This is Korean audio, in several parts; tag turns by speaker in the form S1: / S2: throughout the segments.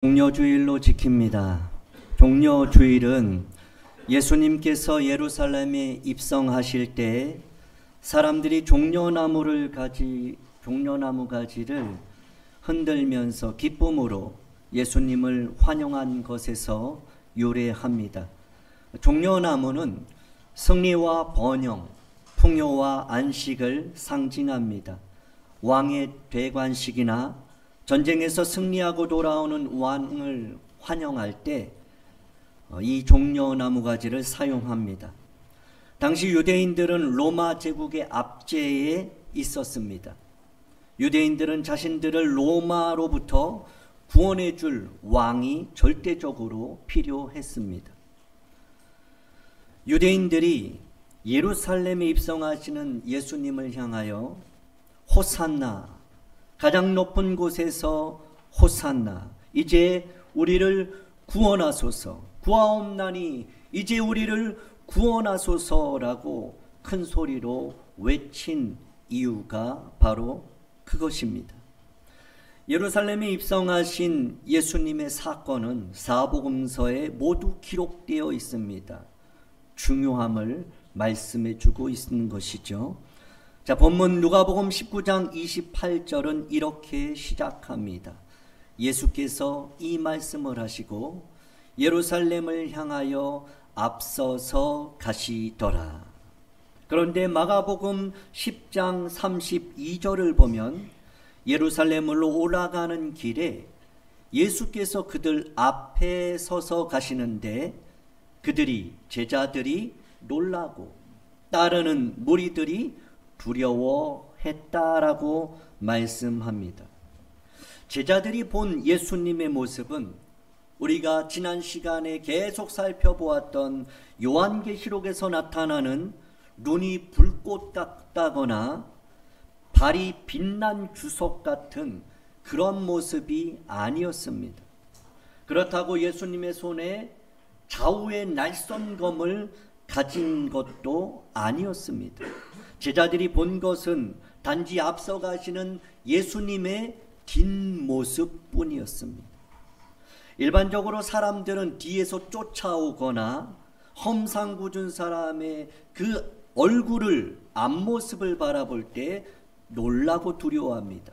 S1: 종려주일로 지킵니다. 종려주일은 예수님께서 예루살렘에 입성하실 때 사람들이 종려나무 가지를 흔들면서 기쁨으로 예수님을 환영한 것에서 유래합니다. 종려나무는 승리와 번영, 풍요와 안식을 상징합니다. 왕의 대관식이나 전쟁에서 승리하고 돌아오는 왕을 환영할 때 이 종려나무 가지를 사용합니다. 당시 유대인들은 로마 제국의 압제에 있었습니다. 유대인들은 자신들을 로마로부터 구원해 줄 왕이 절대적으로 필요했습니다. 유대인들이 예루살렘에 입성하시는 예수님을 향하여 호산나, 가장 높은 곳에서 호산나, 이제 우리를 구원하소서, 구하옵나니 이제 우리를 구원하소서라고 큰 소리로 외친 이유가 바로 그것입니다. 예루살렘에 입성하신 예수님의 사건은 사복음서에 모두 기록되어 있습니다. 중요함을 말씀해 주고 있는 것이죠. 자, 본문 누가복음 19장 28절은 이렇게 시작합니다. 예수께서 이 말씀을 하시고 예루살렘을 향하여 앞서서 가시더라. 그런데 마가복음 10장 32절을 보면 예루살렘으로 올라가는 길에 예수께서 그들 앞에 서서 가시는데 제자들이 놀라고 따르는 무리들이 두려워했다라고 말씀합니다. 제자들이 본 예수님의 모습은 우리가 지난 시간에 계속 살펴보았던 요한계시록에서 나타나는 눈이 불꽃 같다거나 발이 빛난 주석 같은 그런 모습이 아니었습니다. 그렇다고 예수님의 손에 좌우의 날선검을 가진 것도 아니었습니다. 제자들이 본 것은 단지 앞서가시는 예수님의 뒷모습뿐이었습니다. 일반적으로 사람들은 뒤에서 쫓아오거나 험상궂은 사람의 그 얼굴을, 앞모습을 바라볼 때 놀라고 두려워합니다.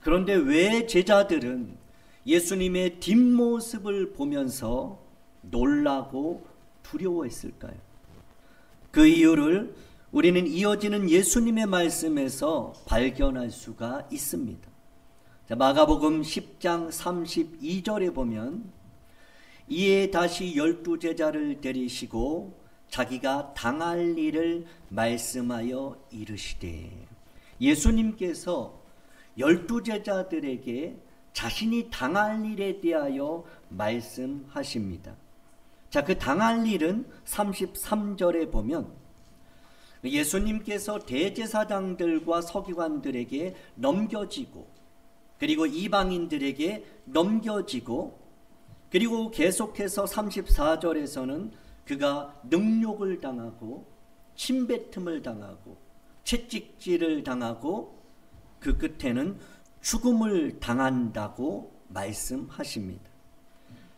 S1: 그런데 왜 제자들은 예수님의 뒷모습을 보면서 놀라고 두려워했을까요? 그 이유를 우리는 이어지는 예수님의 말씀에서 발견할 수가 있습니다. 자, 마가복음 10장 32절에 보면 이에 다시 12제자를 데리시고 자기가 당할 일을 말씀하여 이르시되, 예수님께서 12제자들에게 자신이 당할 일에 대하여 말씀하십니다. 자, 그 당할 일은 33절에 보면 예수님께서 대제사장들과 서기관들에게 넘겨지고, 그리고 이방인들에게 넘겨지고, 그리고 계속해서 34절에서는 그가 능욕을 당하고 침뱉음을 당하고 채찍질을 당하고 그 끝에는 죽음을 당한다고 말씀하십니다.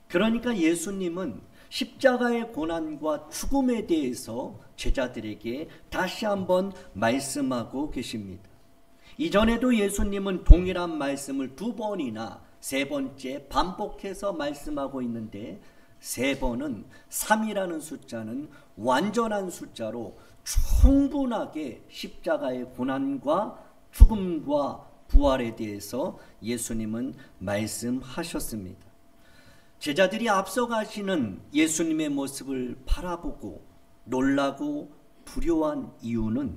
S1: 그러니까 예수님은 십자가의 고난과 죽음에 대해서 제자들에게 다시 한번 말씀하고 계십니다. 이전에도 예수님은 동일한 말씀을 2번이나 3번째 반복해서 말씀하고 있는데, 3번은 3이라는 숫자는 완전한 숫자로 충분하게 십자가의 고난과 죽음과 부활에 대해서 예수님은 말씀하셨습니다. 제자들이 앞서가시는 예수님의 모습을 바라보고 놀라고 두려워한 이유는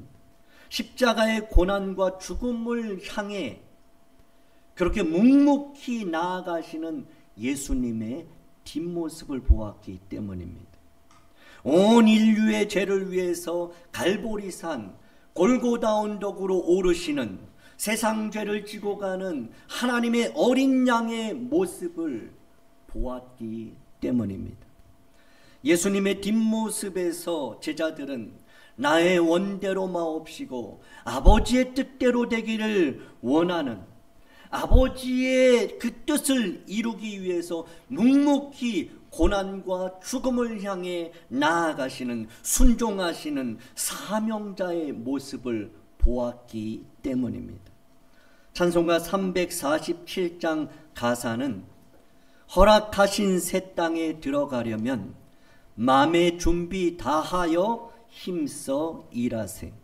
S1: 십자가의 고난과 죽음을 향해 그렇게 묵묵히 나아가시는 예수님의 뒷모습을 보았기 때문입니다. 온 인류의 죄를 위해서 갈보리산 골고다 언덕으로 오르시는, 세상 죄를 지고 가는 하나님의 어린 양의 모습을 보았기 때문입니다. 예수님의 뒷모습에서 제자들은 나의 원대로 마옵시고 아버지의 뜻대로 되기를 원하는, 아버지의 그 뜻을 이루기 위해서 묵묵히 고난과 죽음을 향해 나아가시는, 순종하시는 사명자의 모습을 보았기 때문입니다. 찬송가 347장 가사는 허락하신 새 땅에 들어가려면 마음의 준비 다하여 힘써 일하세.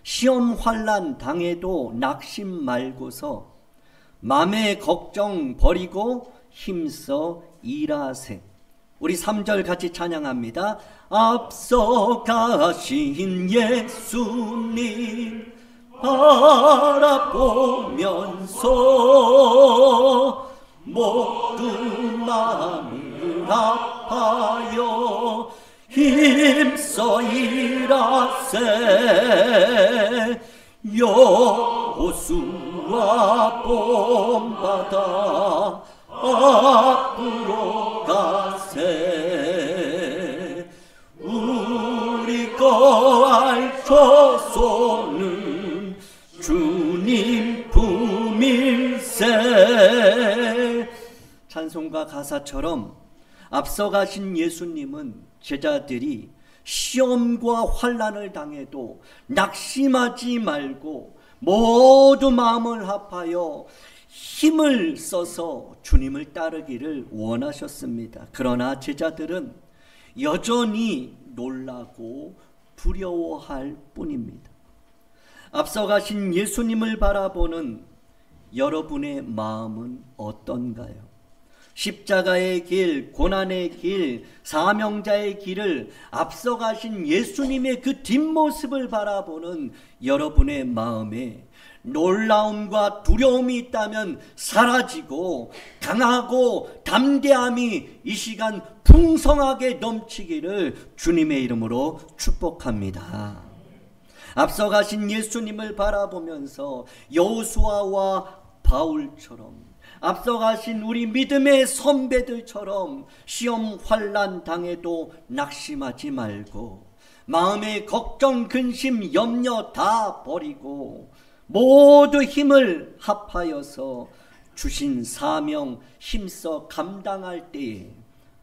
S1: 시험 환난 당해도 낙심 말고서 마음의 걱정 버리고 힘써 일하세. 우리 3절 같이 찬양합니다. 앞서가신 예수님 바라보면서 모두 마음을 아파요 힘써 일하세. 여호수아 본받아 앞으로 가세. 우리 거할 처소는 주님 품일세. 찬송가 가사처럼 앞서가신 예수님은 제자들이 시험과 환난을 당해도 낙심하지 말고 모두 마음을 합하여 힘을 써서 주님을 따르기를 원하셨습니다. 그러나 제자들은 여전히 놀라고 두려워할 뿐입니다. 앞서가신 예수님을 바라보는 여러분의 마음은 어떤가요? 십자가의 길, 고난의 길, 사명자의 길을 앞서가신 예수님의 그 뒷모습을 바라보는 여러분의 마음에 놀라움과 두려움이 있다면 사라지고 강하고 담대함이 이 시간 풍성하게 넘치기를 주님의 이름으로 축복합니다. 앞서가신 예수님을 바라보면서 여호수아와 바울처럼 앞서가신 우리 믿음의 선배들처럼 시험 환난 당해도 낙심하지 말고 마음의 걱정, 근심, 염려 다 버리고 모두 힘을 합하여서 주신 사명 힘써 감당할 때에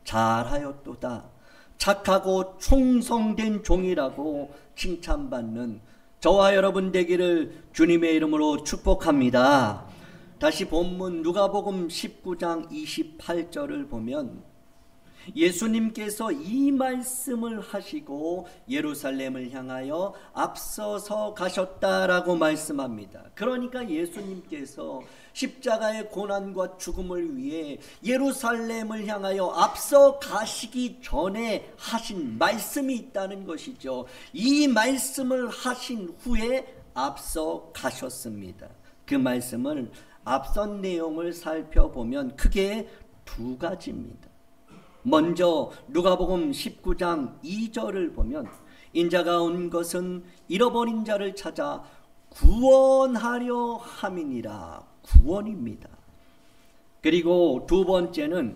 S1: 잘하였도다, 착하고 충성된 종이라고 칭찬받는 저와 여러분 되기를 주님의 이름으로 축복합니다. 다시 본문 누가복음 19장 28절을 보면 예수님께서 이 말씀을 하시고 예루살렘을 향하여 앞서서 가셨다라고 말씀합니다. 그러니까 예수님께서 십자가의 고난과 죽음을 위해 예루살렘을 향하여 앞서 가시기 전에 하신 말씀이 있다는 것이죠. 이 말씀을 하신 후에 앞서 가셨습니다. 그 말씀을 앞선 내용을 살펴보면 크게 두 가지입니다. 먼저 누가복음 19장 2절을 보면 인자가 온 것은 잃어버린 자를 찾아 구원하려 함이니라. 구원입니다. 그리고 두 번째는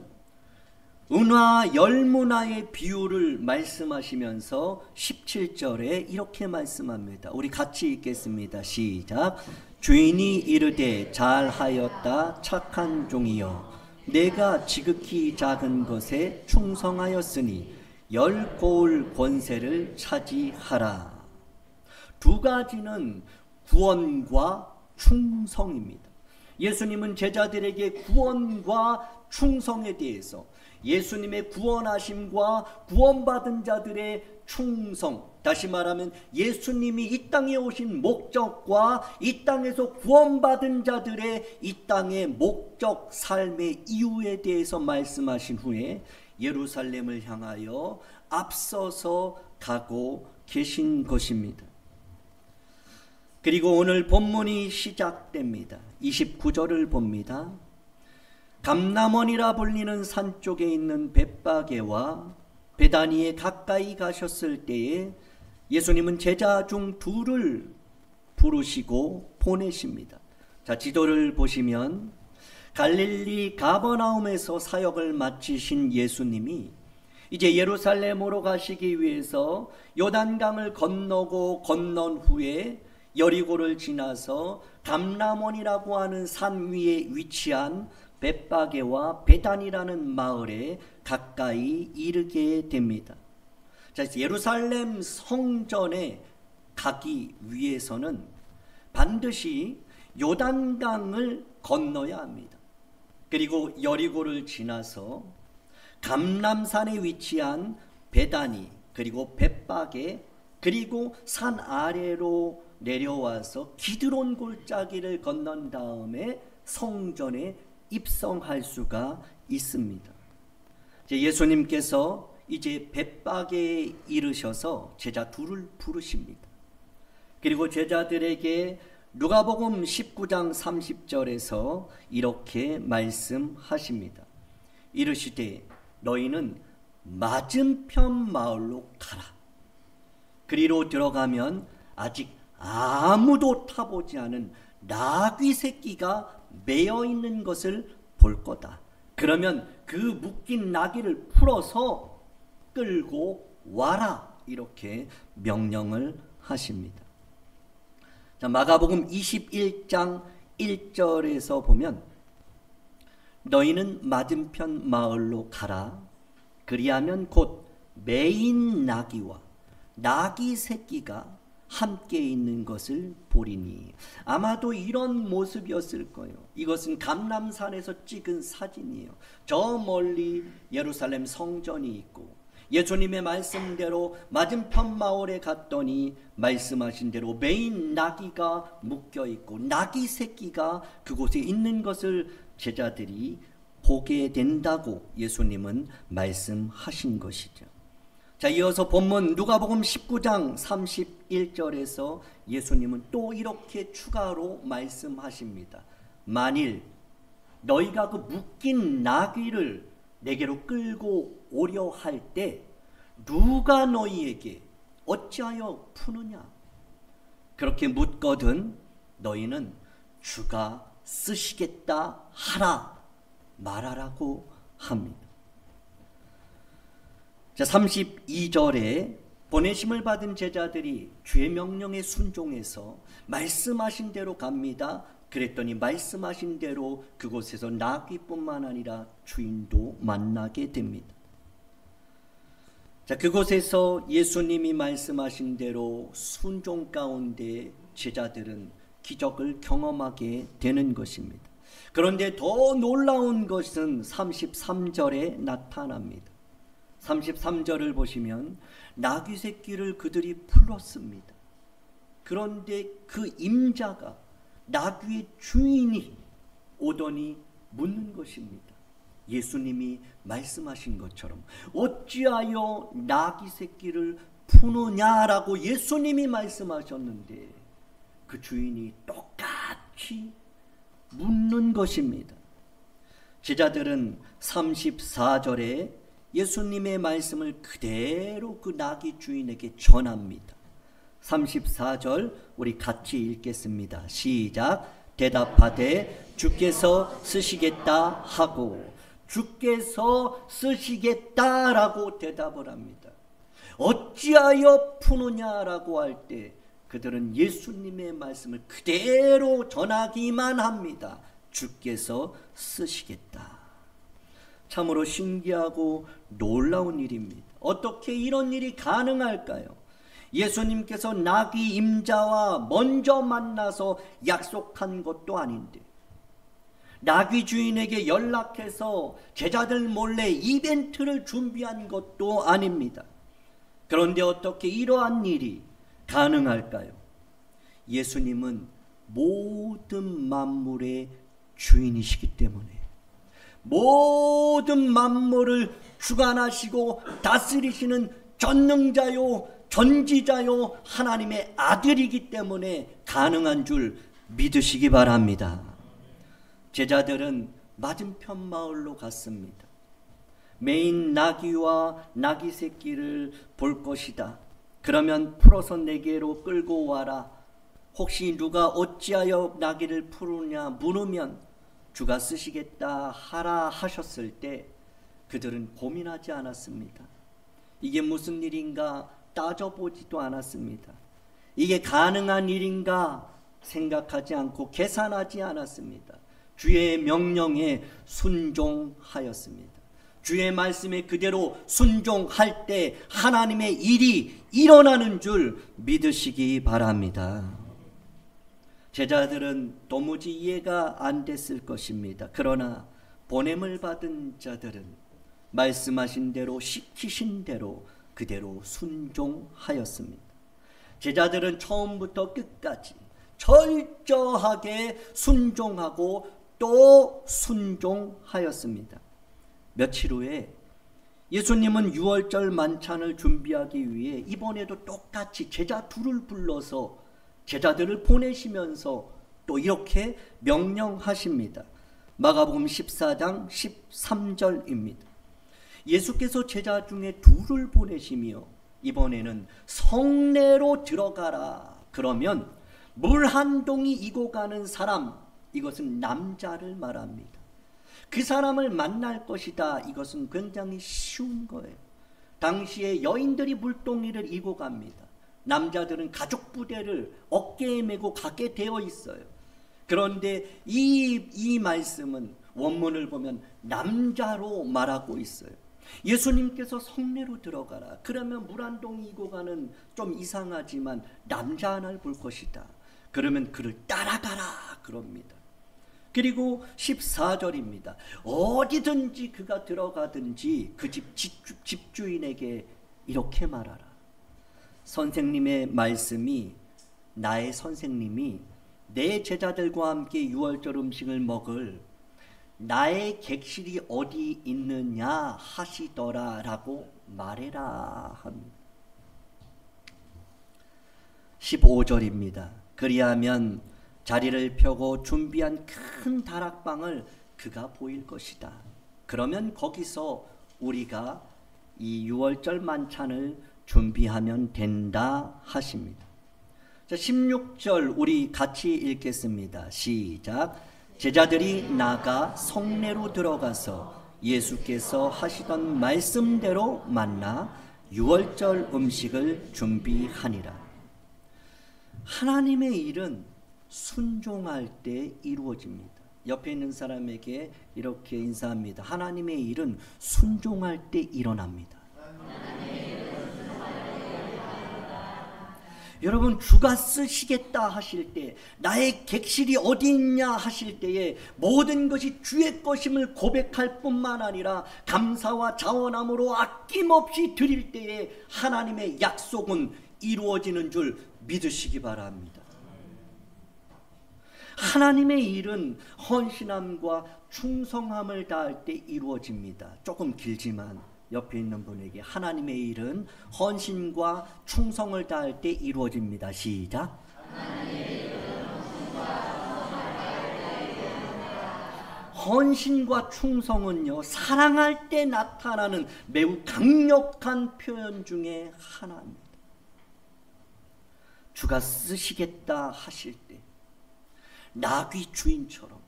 S1: 은화 열문화의 비유를 말씀하시면서 17절에 이렇게 말씀합니다. 우리 같이 읽겠습니다. 시작. 주인이 이르되 잘하였다 착한 종이여, 내가 지극히 작은 것에 충성하였으니 열 고을 권세를 차지하라. 두 가지는 구원과 충성입니다. 예수님은 제자들에게 구원과 충성에 대해서 예수님의 구원하심과 구원받은 자들의 충성, 다시 말하면 예수님이 이 땅에 오신 목적과 이 땅에서 구원받은 자들의 이 땅의 목적, 삶의 이유에 대해서 말씀하신 후에 예루살렘을 향하여 앞서서 가고 계신 것입니다. 그리고 오늘 본문이 시작됩니다. 29절을 봅니다. 감람원이라 불리는 산 쪽에 있는 벳바게와 베다니에 가까이 가셨을 때에 예수님은 제자 중 둘을 부르시고 보내십니다. 자, 지도를 보시면 갈릴리 가버나움에서 사역을 마치신 예수님이 이제 예루살렘으로 가시기 위해서 요단강을 건너고 건넌 후에 여리고를 지나서 감람원이라고 하는 산 위에 위치한 벳바게와 베단이라는 마을에 가까이 이르게 됩니다. 자, 예루살렘 성전에 가기 위해서는 반드시 요단강을 건너야 합니다. 그리고 여리고를 지나서 감람산에 위치한 베다니, 그리고 벳바게, 그리고 산 아래로 내려와서 기드론 골짜기를 건넌 다음에 성전에 입성할 수가 있습니다. 예수님께서 이제 벳바게에 이르셔서 제자 둘을 부르십니다. 그리고 제자들에게 누가복음 19장 30절에서 이렇게 말씀하십니다. 이르시되 너희는 맞은편 마을로 가라. 그리로 들어가면 아직 아무도 타보지 않은 나귀 새끼가 매여 있는 것을 볼 거다. 그러면 그 묶인 나귀를 풀어서 끌고 와라. 이렇게 명령을 하십니다. 자, 마가복음 21장 1절에서 보면 너희는 맞은편 마을로 가라. 그리하면 곧 매인 나귀와 나귀 새끼가 함께 있는 것을 보리니. 아마도 이런 모습이었을 거예요. 이것은 감람산에서 찍은 사진이에요. 저 멀리 예루살렘 성전이 있고 예수님의 말씀대로 맞은편 마을에 갔더니 말씀하신 대로 매인 나귀가 묶여 있고 나귀 새끼가 그곳에 있는 것을 제자들이 보게 된다고 예수님은 말씀하신 것이죠. 자, 이어서 본문 누가복음 19장 31절에서 예수님은 또 이렇게 추가로 말씀하십니다. 만일 너희가 그 묶인 나귀를 내게로 끌고 오려 할 때 누가 너희에게 어찌하여 푸느냐? 그렇게 묻거든 너희는 주가 쓰시겠다 하라 말하라고 합니다. 자, 32절에 보내심을 받은 제자들이 주의 명령에 순종해서 말씀하신 대로 갑니다. 그랬더니 말씀하신 대로 그곳에서 나귀뿐만 아니라 주인도 만나게 됩니다. 자, 그곳에서 예수님이 말씀하신 대로 순종 가운데 제자들은 기적을 경험하게 되는 것입니다. 그런데 더 놀라운 것은 33절에 나타납니다. 33절을 보시면 나귀 새끼를 그들이 풀었습니다. 그런데 그 임자가 나귀의 주인이 오더니 묻는 것입니다. 예수님이 말씀하신 것처럼 어찌하여 나귀 새끼를 푸느냐라고 예수님이 말씀하셨는데 그 주인이 똑같이 묻는 것입니다. 제자들은 34절에 예수님의 말씀을 그대로 그 나귀 주인에게 전합니다. 34절 우리 같이 읽겠습니다. 시작. 대답하되 주께서 쓰시겠다 하고 주께서 쓰시겠다라고 대답을 합니다. 어찌하여 푸느냐라고 할 때 그들은 예수님의 말씀을 그대로 전하기만 합니다. 주께서 쓰시겠다. 참으로 신기하고 놀라운 일입니다. 어떻게 이런 일이 가능할까요? 예수님께서 나귀 임자와 먼저 만나서 약속한 것도 아닌데 나귀 주인에게 연락해서 제자들 몰래 이벤트를 준비한 것도 아닙니다. 그런데 어떻게 이러한 일이 가능할까요? 예수님은 모든 만물의 주인이시기 때문에 모든 만물을 주관하시고 다스리시는 전능자요 전지자요 하나님의 아들이기 때문에 가능한 줄 믿으시기 바랍니다. 제자들은 맞은편 마을로 갔습니다. 매인 나귀와 나귀 새끼를 볼 것이다. 그러면 풀어서 내게로 끌고 와라. 혹시 누가 어찌하여 나귀를 풀으냐 물으면 주가 쓰시겠다 하라 하셨을 때 그들은 고민하지 않았습니다. 이게 무슨 일인가 따져보지도 않았습니다. 이게 가능한 일인가 생각하지 않고 계산하지 않았습니다. 주의 명령에 순종하였습니다. 주의 말씀에 그대로 순종할 때 하나님의 일이 일어나는 줄 믿으시기 바랍니다. 제자들은 도무지 이해가 안 됐을 것입니다. 그러나 보냄을 받은 자들은 말씀하신 대로 시키신 대로 그대로 순종하였습니다. 제자들은 처음부터 끝까지 철저하게 순종하고 또 순종하였습니다. 며칠 후에 예수님은 유월절 만찬을 준비하기 위해 이번에도 똑같이 제자 둘을 불러서 제자들을 보내시면서 또 이렇게 명령하십니다. 마가복음 14장 13절입니다. 예수께서 제자 중에 둘을 보내시며 이번에는 성내로 들어가라. 그러면 물 한 동이 이고 가는 사람, 이것은 남자를 말합니다. 그 사람을 만날 것이다. 이것은 굉장히 쉬운 거예요. 당시에 여인들이 물동이를 이고 갑니다. 남자들은 가죽 부대를 어깨에 메고 가게 되어 있어요. 그런데 이 말씀은 원문을 보면 남자로 말하고 있어요. 예수님께서 성내로 들어가라. 그러면 물 한 동이 이고 가는 좀 이상하지만 남자 하나를 볼 것이다. 그러면 그를 따라가라 그럽니다. 그리고 14절입니다. 어디든지 그가 들어가든지 그 집 집주인에게 이렇게 말하라. 선생님의 말씀이, 나의 선생님이 내 제자들과 함께 유월절 음식을 먹을 나의 객실이 어디 있느냐 하시더라 라고 말해라 합니다. 15절입니다. 그리하면 자리를 펴고 준비한 큰 다락방을 그가 보일 것이다. 그러면 거기서 우리가 이 유월절 만찬을 준비하면 된다 하십니다. 자, 16절 우리 같이 읽겠습니다. 시작. 제자들이 나가 성내로 들어가서 예수께서 하시던 말씀대로 만나 유월절 음식을 준비하니라. 하나님의 일은 순종할 때 이루어집니다. 옆에 있는 사람에게 이렇게 인사합니다. 하나님의 일은 순종할 때 일어납니다. 여러분, 주가 쓰시겠다 하실 때, 나의 객실이 어디 있냐 하실 때에 모든 것이 주의 것임을 고백할 뿐만 아니라 감사와 자원함으로 아낌없이 드릴 때에 하나님의 약속은 이루어지는 줄 믿으시기 바랍니다. 하나님의 일은 헌신함과 충성함을 다할 때 이루어집니다. 조금 길지만 옆에 있는 분에게 하나님의 일은 헌신과 충성을 다할 때 이루어집니다. 시작. 헌신과 충성은요, 사랑할 때 나타나는 매우 강력한 표현 중에 하나입니다. 주가 쓰시겠다 하실 때 나귀 주인처럼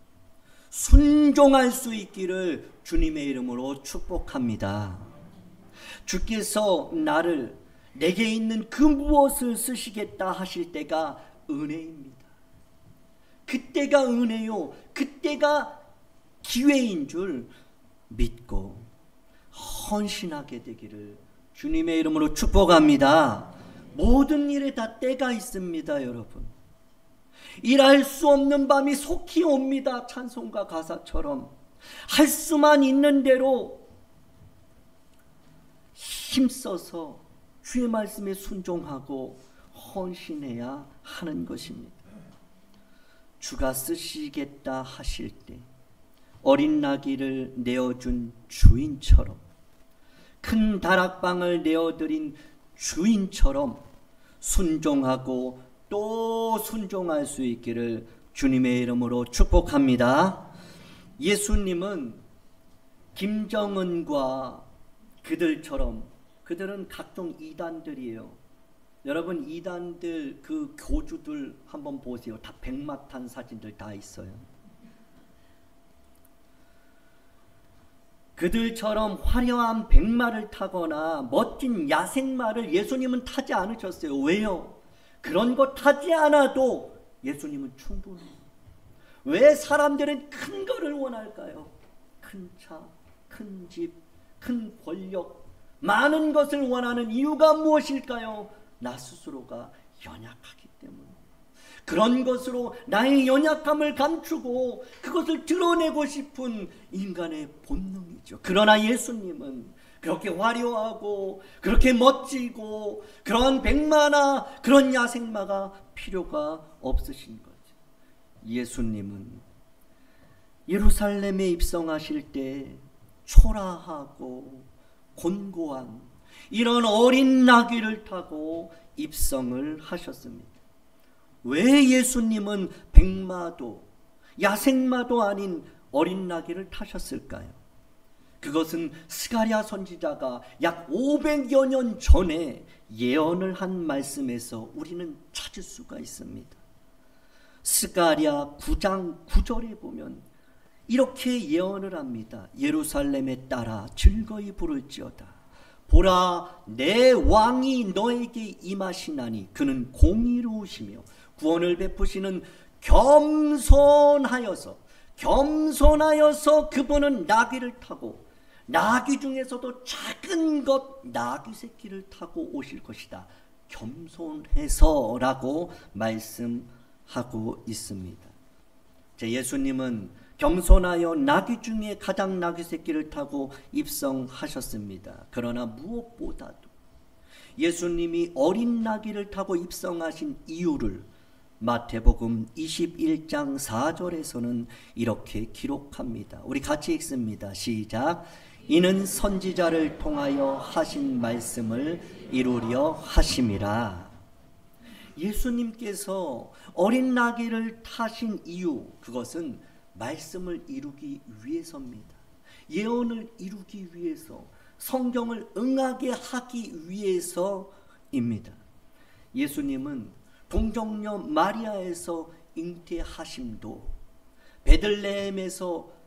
S1: 순종할 수 있기를 주님의 이름으로 축복합니다. 주께서 내게 있는 그 무엇을 쓰시겠다 하실 때가 은혜입니다. 그때가 은혜요, 그때가 기회인 줄 믿고 헌신하게 되기를 주님의 이름으로 축복합니다. 모든 일에 다 때가 있습니다, 여러분. 일할 수 없는 밤이 속히 옵니다. 찬송가 가사처럼 할 수만 있는 대로 힘써서 주의 말씀에 순종하고 헌신해야 하는 것입니다. 주가 쓰시겠다 하실 때 어린 나귀를 내어준 주인처럼, 큰 다락방을 내어드린 주인처럼 순종하고 또 순종할 수 있기를 주님의 이름으로 축복합니다. 예수님은 김정은과 그들처럼, 그들은 각종 이단들이에요. 여러분, 이단들 그 교주들 한번 보세요. 다 백마 탄 사진들 다 있어요. 그들처럼 화려한 백마를 타거나 멋진 야생마를 예수님은 타지 않으셨어요. 왜요? 그런 것 하지 않아도 예수님은 충분해요. 왜 사람들은 큰 거를 원할까요? 큰 차, 큰 집, 큰 권력, 많은 것을 원하는 이유가 무엇일까요? 나 스스로가 연약하기 때문에. 그런 것으로 나의 연약함을 감추고 그것을 드러내고 싶은 인간의 본능이죠. 그러나 예수님은 그렇게 화려하고 그렇게 멋지고 그런 백마나 그런 야생마가 필요가 없으신 거죠. 예수님은 예루살렘에 입성하실 때 초라하고 곤고한 이런 어린 나귀를 타고 입성을 하셨습니다. 왜 예수님은 백마도 야생마도 아닌 어린 나귀를 타셨을까요? 그것은 스가랴 선지자가 약 500여 년 전에 예언을 한 말씀에서 우리는 찾을 수가 있습니다. 스가랴 9장 9절에 보면 이렇게 예언을 합니다. 예루살렘에 따라 즐거이 부를지어다. 보라, 내 왕이 너에게 임하시나니 그는 공의로우시며 구원을 베푸시는 겸손하여서 그분은 나귀를 타고 나귀 중에서도 작은 것 나귀 새끼를 타고 오실 것이다. 겸손해서라고 말씀하고 있습니다. 예수님은 겸손하여 나귀 중에 가장 나귀 새끼를 타고 입성하셨습니다. 그러나 무엇보다도 예수님이 어린 나귀를 타고 입성하신 이유를 마태복음 21장 4절에서는 이렇게 기록합니다. 우리 같이 읽습니다. 시작. 이는 선지자를 통하여 하신 말씀을 이루려 하심이라. 예수님께서 어린 나귀를 타신 이유, 그것은 말씀을 이루기 위해서입니다. 예언을 이루기 위해서, 성경을 응하게 하기 위해서입니다. 예수님은 동정녀 마리아에서 잉태하심도, 베들레헴에서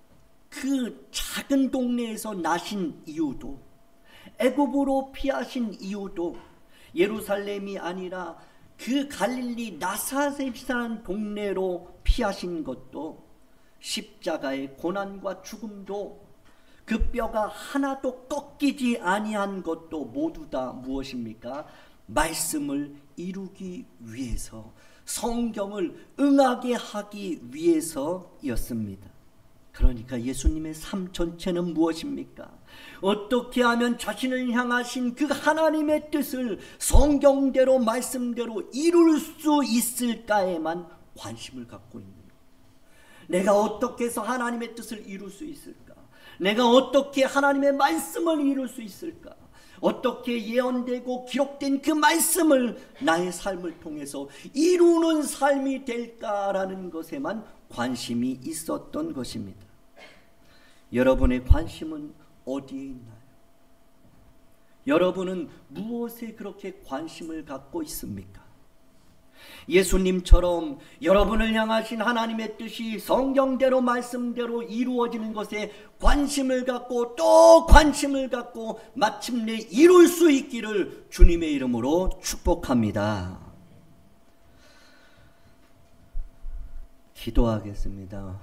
S1: 그 작은 동네에서 나신 이유도, 애굽으로 피하신 이유도, 예루살렘이 아니라 그 갈릴리 나사렛이라는 동네로 피하신 것도, 십자가의 고난과 죽음도, 그 뼈가 하나도 꺾이지 아니한 것도 모두 다 무엇입니까? 말씀을 이루기 위해서, 성경을 응하게 하기 위해서였습니다. 그러니까 예수님의 삶 전체는 무엇입니까? 어떻게 하면 자신을 향하신 그 하나님의 뜻을 성경대로 말씀대로 이룰 수 있을까에만 관심을 갖고 있는 거예요. 내가 어떻게 해서 하나님의 뜻을 이룰 수 있을까? 내가 어떻게 하나님의 말씀을 이룰 수 있을까? 어떻게 예언되고 기록된 그 말씀을 나의 삶을 통해서 이루는 삶이 될까라는 것에만 관심이 있었던 것입니다. 여러분의 관심은 어디에 있나요? 여러분은 무엇에 그렇게 관심을 갖고 있습니까? 예수님처럼 여러분을 향하신 하나님의 뜻이 성경대로 말씀대로 이루어지는 것에 관심을 갖고 또 관심을 갖고 마침내 이룰 수 있기를 주님의 이름으로 축복합니다. 기도하겠습니다.